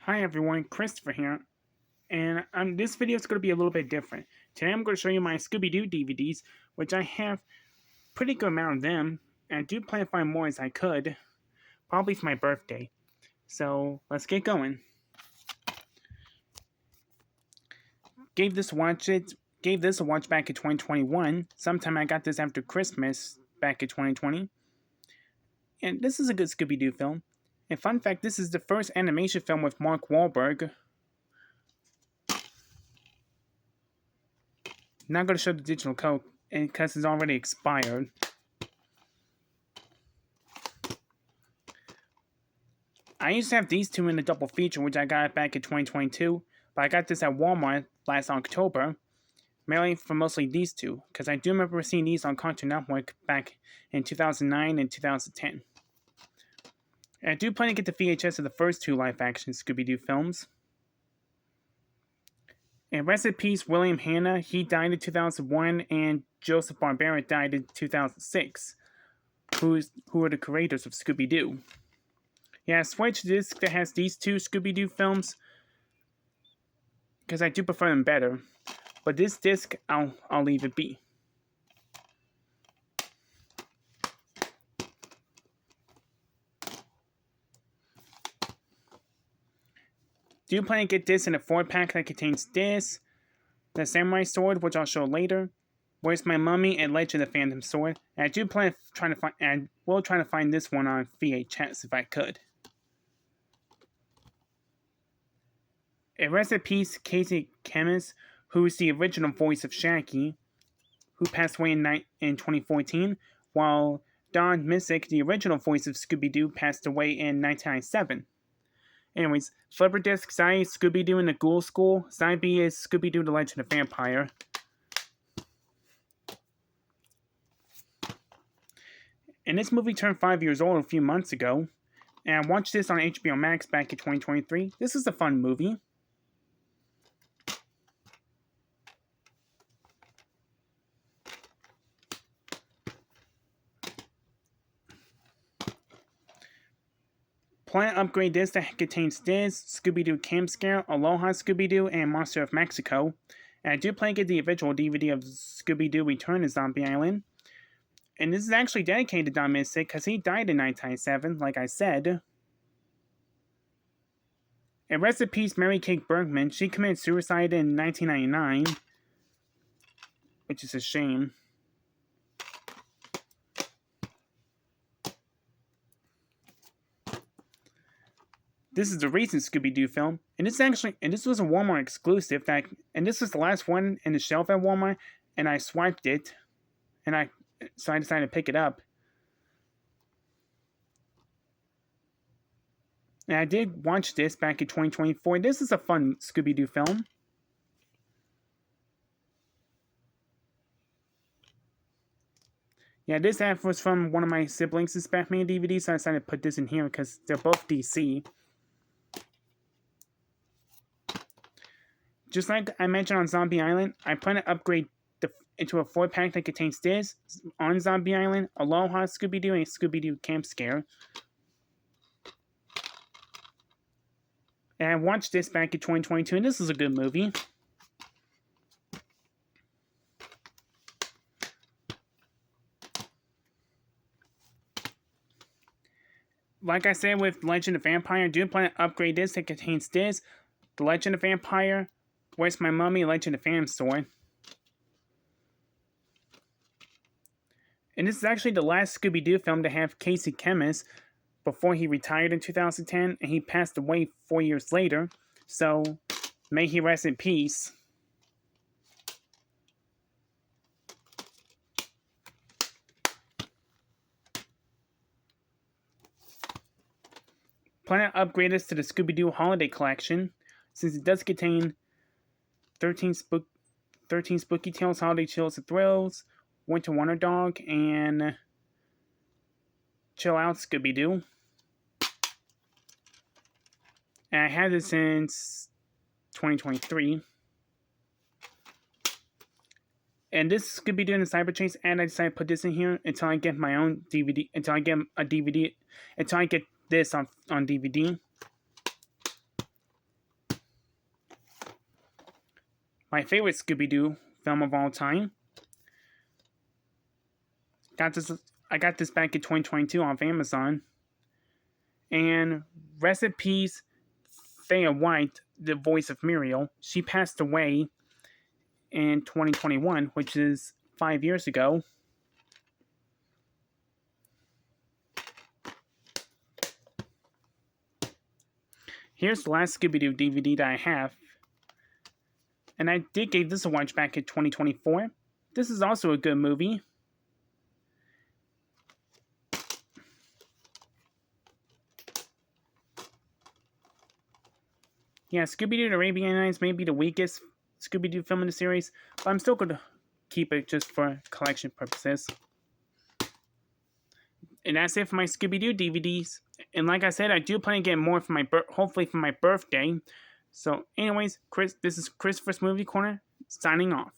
Hi everyone, Christopher here, and this video is going to be a little bit different. Today I'm going to show you my Scooby-Doo DVDs, which I have pretty good amount of them, and I do plan to find more as I could, probably for my birthday. So let's get going. Gave this a watch back in 2021. Sometime I got this after Christmas back in 2020, and this is a good Scooby-Doo film. And fun fact, this is the first animation film with Mark Wahlberg. Not going to show the digital code because it's already expired. I used to have these two in a double feature, which I got back in 2022, but I got this at Walmart last October, mainly for mostly these two, because I do remember seeing these on Cartoon Network back in 2009 and 2010. And I do plan to get the VHS of the first two live-action Scooby-Doo films. And rest in peace, William Hanna. He died in 2001, and Joseph Barbera died in 2006, who are the creators of Scooby-Doo. Yeah, I switched disc that has these two Scooby-Doo films because I do prefer them better. But this disc, I'll leave it be. Do plan to get this in a 4-pack that contains this, the Samurai Sword, which I'll show later, Where's My Mummy, and Legend of the Phantom Sword. And I do plan trying to find, and will try to find this one on VHS if I could. And rest in peace, Casey Chemis, who is the original voice of Shaggy, who passed away in 2014, while Don Missick, the original voice of Scooby-Doo, passed away in 1997. Anyways, Flipper Disc Side, Scooby-Doo in the Ghoul School. Side B is Scooby-Doo, The Legend of Vampire. And this movie turned 5 years old a few months ago. And I watched this on HBO Max back in 2023. This is a fun movie. Plan to upgrade this that contains this, Scooby-Doo Camp Scare, Aloha Scooby-Doo, and Monster of Mexico. And I do plan to get the eventual DVD of Scooby-Doo Return to Zombie Island. And this is actually dedicated to Don Missick because he died in 1997, like I said. And rest in peace, Mary Kate Bergman. She committed suicide in 1999, which is a shame. This is the recent Scooby-Doo film, and this was a Walmart exclusive. And this was the last one in the shelf at Walmart, and I swiped it, so I decided to pick it up. And I did watch this back in 2024. This is a fun Scooby-Doo film. Yeah, this ad was from one of my siblings' Batman DVDs, so I decided to put this in here because they're both DC. Just like I mentioned on Zombie Island, I plan to upgrade into a 4-pack that contains this on Zombie Island, Aloha Scooby-Doo, and Scooby-Doo Camp Scare. And I watched this back in 2022, and this is a good movie. Like I said with Legend of Vampire, I do plan to upgrade this that contains this, The Legend of Vampire, Where's My Mummy, Legend of Phantom Sword. And this is actually the last Scooby-Doo film to have Casey Chemis before he retired in 2010, and he passed away 4 years later, so may he rest in peace. Plan to upgrade this to the Scooby-Doo Holiday Collection, since it does contain 13 Spooky Tales, Holiday Chills and Thrills, Winter Wonder Dog, and Chill Out Scooby-Doo. And I had this since 2023. And this Scooby-Doo and the Cyber Chase, and I decided to put this in here until I get my own DVD, until I get this on DVD. my favorite Scooby-Doo film of all time. I got this back in 2022 off Amazon. And rest in peace, Thea White, the voice of Muriel. She passed away in 2021, which is 5 years ago. Here's the last Scooby-Doo DVD that I have. And I did give this a watch back in 2024. This is also a good movie. Yeah, Scooby-Doo The Arabian Nights may be the weakest Scooby-Doo film in the series, but I'm still going to keep it just for collection purposes. And that's it for my Scooby-Doo DVDs. And like I said, I do plan to get more for hopefully for my birthday. So anyways, this is Christopher's Movie Corner, signing off.